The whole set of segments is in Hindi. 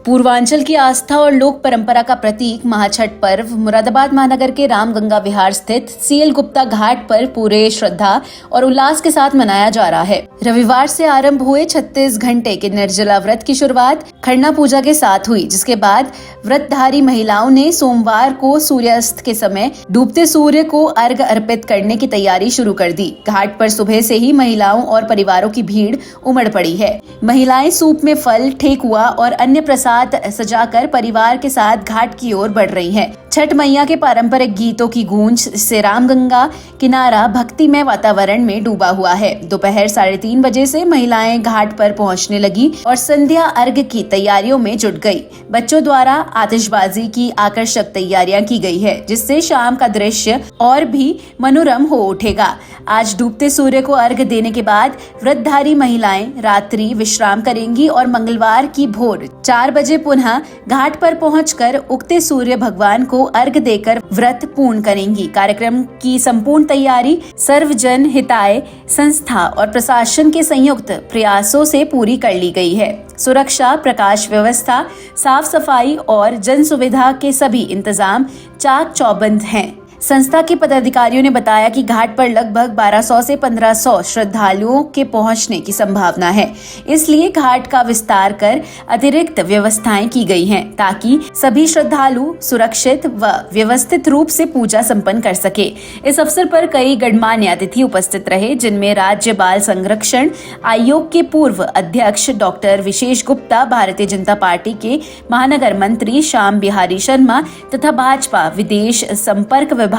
पूर्वांचल की आस्था और लोक परंपरा का प्रतीक महाछठ पर्व मुरादाबाद महानगर के रामगंगा विहार स्थित सीएल गुप्ता घाट पर पूरे श्रद्धा और उल्लास के साथ मनाया जा रहा है। रविवार से आरंभ हुए 36 घंटे के निर्जला व्रत की शुरुआत खरना पूजा के साथ हुई, जिसके बाद व्रतधारी महिलाओं ने सोमवार को सूर्यास्त के समय डूबते सूर्य को अर्घ्य अर्पित करने की तैयारी शुरू कर दी। घाट पर सुबह से ही महिलाओं और परिवारों की भीड़ उमड़ पड़ी है। महिलाएं सूप में फल, ठेकुआ और अन्य प्रसाद सजाकर परिवार के साथ घाट की ओर बढ़ रही हैं। छठ मैया के पारंपरिक गीतों की गूंज से रामगंगा किनारा भक्तिमय वातावरण में डूबा हुआ है। दोपहर 3:30 बजे से महिलाएं घाट पर पहुंचने लगी और संध्या अर्घ्य की तैयारियों में जुट गई। बच्चों द्वारा आतिशबाजी की आकर्षक तैयारियां की गई है, जिससे शाम का दृश्य और भी मनोरम हो उठेगा। आज डूबते सूर्य को अर्घ्य देने के बाद व्रतधारी महिलाएं रात्रि विश्राम करेंगी और मंगलवार की भोर 4 बजे पुनः घाट पर पहुंचकर उगते सूर्य भगवान को अर्घ्य देकर व्रत पूर्ण करेंगी। कार्यक्रम की संपूर्ण तैयारी सर्वजन हिताय संस्था और प्रशासन के संयुक्त प्रयासों से पूरी कर ली गई है। सुरक्षा, प्रकाश व्यवस्था, साफ सफाई और जन सुविधा के सभी इंतजाम चाक चौबंद हैं। संस्था के पदाधिकारियों ने बताया कि घाट पर लगभग 1200 से 1500 श्रद्धालुओं के पहुंचने की संभावना है, इसलिए घाट का विस्तार कर अतिरिक्त व्यवस्थाएं की गई हैं, ताकि सभी श्रद्धालु सुरक्षित व व्यवस्थित रूप से पूजा संपन्न कर सके। इस अवसर पर कई गणमान्य अतिथि उपस्थित रहे, जिनमें राज्य बाल संरक्षण आयोग के पूर्व अध्यक्ष डॉक्टर विशेष गुप्ता, भारतीय जनता पार्टी के महानगर मंत्री श्याम बिहारी शर्मा तथा भाजपा विदेश संपर्क विभाग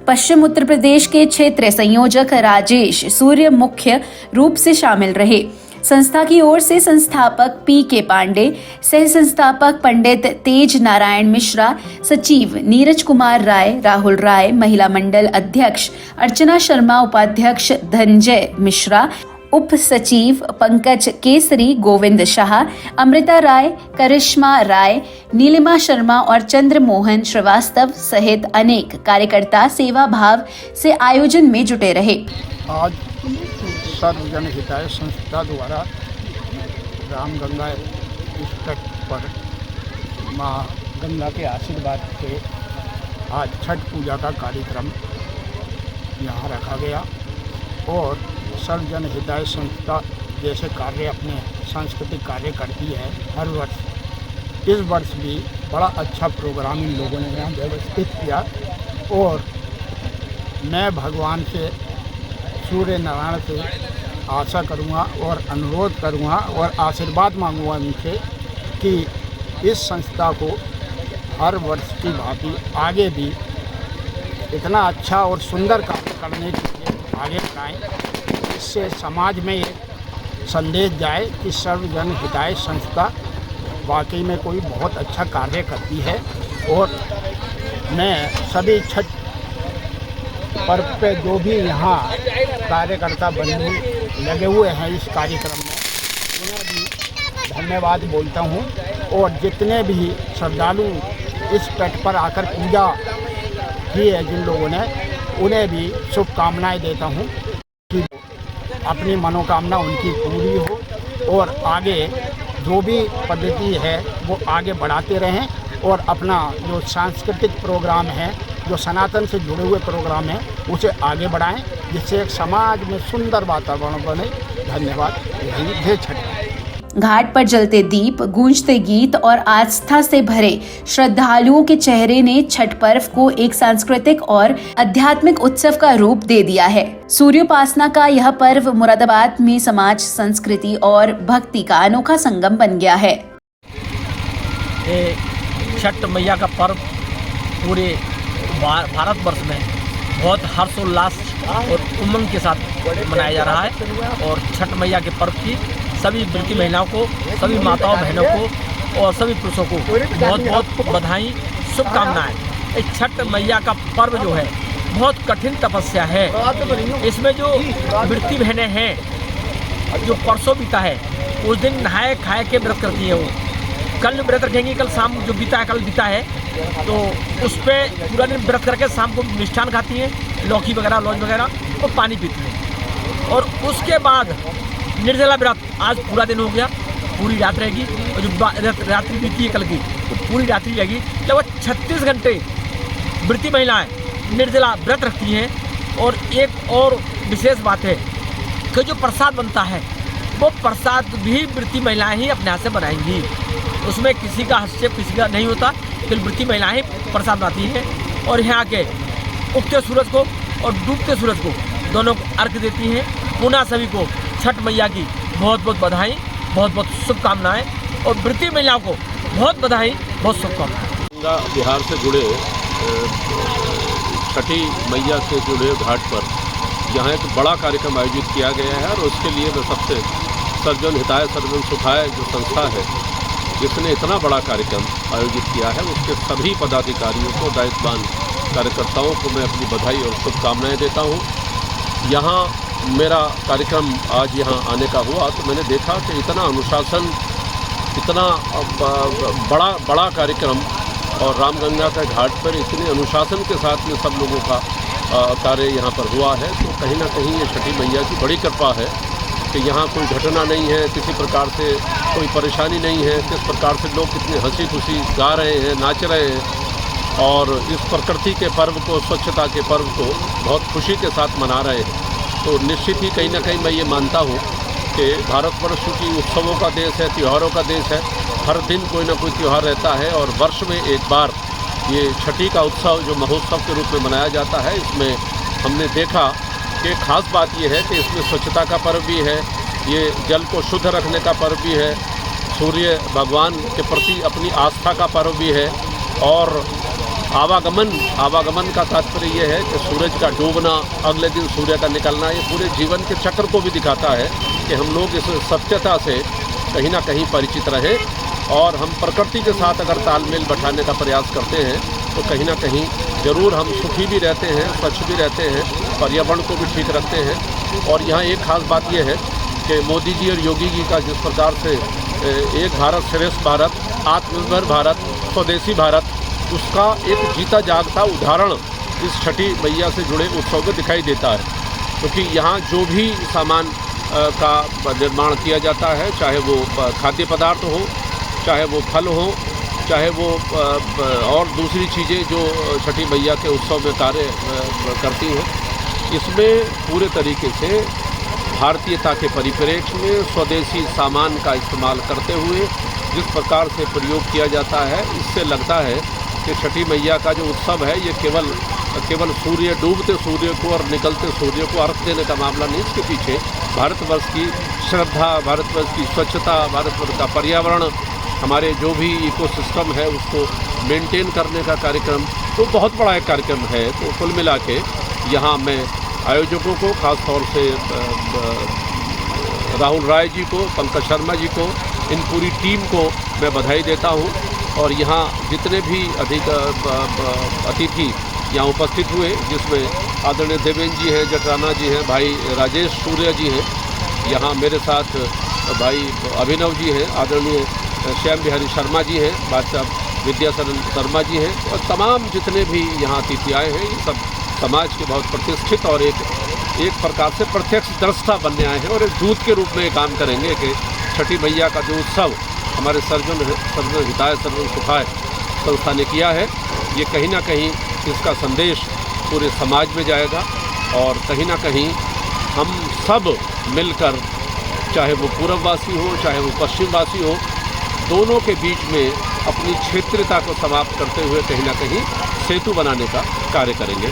पश्चिम उत्तर प्रदेश के क्षेत्रीय संयोजक राजेश सूर्य मुख्य रूप से शामिल रहे। संस्था की ओर से संस्थापक पी.के. पांडे, सह संस्थापक पंडित तेज नारायण मिश्रा, सचिव नीरज कुमार राय, राहुल राय, महिला मंडल अध्यक्ष अर्चना शर्मा, उपाध्यक्ष धनंजय मिश्रा, उप सचिव पंकज केसरी, गोविंद शाह, अमृता राय, करिश्मा राय, नीलिमा शर्मा और चंद्र मोहन श्रीवास्तव सहित अनेक कार्यकर्ता सेवा भाव से आयोजन में जुटे रहे। आज सर्वजन हिताय संस्था द्वारा रामगंगा तट पर माँ गंगा के आशीर्वाद से आज छठ पूजा का कार्यक्रम यहाँ रखा गया और सर्वजन हिताय संस्था जैसे कार्य अपने सांस्कृतिक कार्य करती है हर वर्ष, इस वर्ष भी बड़ा अच्छा प्रोग्राम इन लोगों ने यहाँ व्यवस्थित किया और मैं भगवान से, सूर्य नारायण से आशा करूँगा और अनुरोध करूँगा और आशीर्वाद मांगूँगा उनसे कि इस संस्था को हर वर्ष की भांति आगे भी इतना अच्छा और सुंदर कार्य करने के लिए आगे बढ़ाएं। इससे समाज में एक संदेश जाए कि सर्वजन हिताय संस्था वाकई में कोई बहुत अच्छा कार्य करती है। और मैं सभी छठ पर्व पे जो भी यहाँ कार्यकर्ता बंधु लगे हुए हैं इस कार्यक्रम में, उन्हें भी धन्यवाद बोलता हूँ और जितने भी श्रद्धालु इस तट पर आकर पूजा की है जिन लोगों ने, उन्हें भी शुभकामनाएं देता हूँ कि अपनी मनोकामना उनकी पूरी हो और आगे जो भी पद्धति है वो आगे बढ़ाते रहें और अपना जो सांस्कृतिक प्रोग्राम है, जो सनातन से जुड़े हुए प्रोग्राम हैं, उसे आगे बढ़ाएं, जिससे एक समाज में सुंदर वातावरण बने। धन्यवाद। यही जय छठ। घाट पर जलते दीप, गूंजते गीत और आस्था से भरे श्रद्धालुओं के चेहरे ने छठ पर्व को एक सांस्कृतिक और आध्यात्मिक उत्सव का रूप दे दिया है। सूर्योपासना का यह पर्व मुरादाबाद में समाज, संस्कृति और भक्ति का अनोखा संगम बन गया है। छठ मैया का पर्व पूरे भारतवर्ष में बहुत हर्षोल्लास और उमंग के साथ मनाया जा रहा है और छठ मैया के पर्व की सभी व्रती महिलाओं को, सभी माताओं बहनों को और सभी पुरुषों को बहुत बहुत बधाई, शुभकामनाएं। इस छठ मैया का पर्व जो है बहुत कठिन तपस्या है। इसमें जो व्रती बहनें हैं, जो परसों बीता है उस दिन नहाए खाए के व्रत करती हैं, वो कल व्रत रखेंगी, कल शाम जो बीता है, कल बीता है तो उस पर पूरा दिन व्रत करके शाम को मिष्ठान खाती हैं, लौकी वगैरह, लौज वगैरह और पानी पीती हैं और उसके बाद निर्जला व्रत आज पूरा दिन हो गया। पूरी रात रहेगी, और जो रात्रि बीती है कल की तो पूरी रात्रि रहेगी। लगभग 36 घंटे व्रती महिलाएं निर्जला व्रत रखती हैं। और एक और विशेष बात है कि जो प्रसाद बनता है वो प्रसाद भी व्रती महिलाएं ही अपने हाथ से बनाएंगी, उसमें किसी का हस्तक्षेप किसी का नहीं होता। फिर व्रती महिलाएं ही प्रसाद बनाती हैं और यहाँ के उगते सूरज को और डूबते सूरज को दोनों को अर्घ देती हैं। पुनः सभी को छठ मैया की बहुत बहुत बधाई, बहुत बहुत शुभकामनाएं, और व्रती महिलाओं को बहुत बधाई, बहुत शुभकामनाएं। गंगा विहार से जुड़े छठी मैया से जुड़े घाट पर यहाँ एक बड़ा कार्यक्रम आयोजित किया गया है, और उसके लिए मैं सबसे सर्वजन हिताय सर्वजन सुखाय जो संस्था है जिसने इतना बड़ा कार्यक्रम आयोजित किया है, उसके सभी पदाधिकारियों को, दायित्ववान कार्यकर्ताओं को मैं अपनी बधाई और शुभकामनाएं देता हूँ। यहाँ मेरा कार्यक्रम आज यहाँ आने का हुआ तो मैंने देखा कि इतना अनुशासन, इतना बड़ा कार्यक्रम, और रामगंगा के घाट पर इतने अनुशासन के साथ में सब लोगों का कार्य यहाँ पर हुआ है। तो कहीं ना कहीं ये छठी मैया की बड़ी कृपा है कि यहाँ कोई घटना नहीं है, किसी प्रकार से कोई परेशानी नहीं है, किस प्रकार से लोग कितनी हंसी खुशी गा रहे हैं, नाच रहे हैं, और इस प्रकृति के पर्व को, स्वच्छता के पर्व को बहुत खुशी के साथ मना रहे हैं। तो निश्चित ही कहीं ना कहीं मैं ये मानता हूँ कि भारतवर्ष की उत्सवों का देश है, त्योहारों का देश है। हर दिन कोई ना कोई त्यौहार रहता है, और वर्ष में एक बार ये छठी का उत्सव जो महोत्सव के रूप में मनाया जाता है, इसमें हमने देखा कि खास बात ये है कि इसमें स्वच्छता का पर्व भी है, ये जल को शुद्ध रखने का पर्व भी है, सूर्य भगवान के प्रति अपनी आस्था का पर्व भी है, और आवागमन का तात्पर्य ये है कि सूरज का डूबना, अगले दिन सूर्य का निकलना, ये पूरे जीवन के चक्र को भी दिखाता है कि हम लोग इस सत्यता से कहीं ना कहीं परिचित रहें, और हम प्रकृति के साथ अगर तालमेल बैठाने का प्रयास करते हैं तो कहीं ना कहीं ज़रूर हम सुखी भी रहते हैं, स्वच्छ भी रहते हैं, पर्यावरण को भी ठीक रखते हैं। और यहाँ एक खास बात यह है कि मोदी जी और योगी जी का जिस प्रकार से एक भारत श्रेष्ठ भारत, आत्मनिर्भर भारत, स्वदेशी भारत, उसका एक जीता जागता उदाहरण इस छठी मैया से जुड़े उत्सव में दिखाई देता है। क्योंकि यहाँ जो भी सामान का निर्माण किया जाता है, चाहे वो खाद्य पदार्थ हो, चाहे वो फल हो, चाहे वो और दूसरी चीज़ें जो छठी मैया के उत्सव में कार्य करती हैं, इसमें पूरे तरीके से भारतीयता के परिप्रेक्ष्य में स्वदेशी सामान का इस्तेमाल करते हुए जिस प्रकार से प्रयोग किया जाता है, इससे लगता है कि छठी मैया का जो उत्सव है ये केवल सूर्य, डूबते सूर्य को और निकलते सूर्य को अर्घ देने का मामला नहीं। इसके पीछे भारतवर्ष की श्रद्धा, भारतवर्ष की स्वच्छता, भारतवर्ष का पर्यावरण, हमारे जो भी इकोसिस्टम है उसको मेंटेन करने का कार्यक्रम, तो बहुत बड़ा एक कार्यक्रम है। तो कुल मिला के यहाँ मैं आयोजकों को, खास तौर से राहुल राय जी को, पंकज शर्मा जी को, इन पूरी टीम को मैं बधाई देता हूँ। और यहाँ जितने भी अतिथि यहाँ उपस्थित हुए, जिसमें आदरणीय देवेंद्र जी हैं, जटराना जी हैं, भाई राजेश सूर्य जी हैं, यहाँ मेरे साथ भाई अभिनव जी हैं, आदरणीय श्याम बिहारी शर्मा जी हैं, बादशाह विद्याशरण शर्मा जी हैं, और तमाम जितने भी यहाँ अतिथि आए हैं, ये सब समाज के बहुत प्रतिष्ठित और एक प्रकार से प्रत्यक्ष दृष्टा बनने आए हैं, और एक दूत के रूप में काम करेंगे कि छठी मैया का जो उत्सव हमारे सर्वजन हिताय सर्वजन सुखाय संस्था ने किया है, ये कहीं ना कहीं इसका संदेश पूरे समाज में जाएगा, और कहीं ना कहीं हम सब मिलकर, चाहे वो पूर्ववासी हो, चाहे वो पश्चिमवासी हो, दोनों के बीच में अपनी क्षेत्रीयता को समाप्त करते हुए कहीं ना कहीं सेतु बनाने का कार्य करेंगे।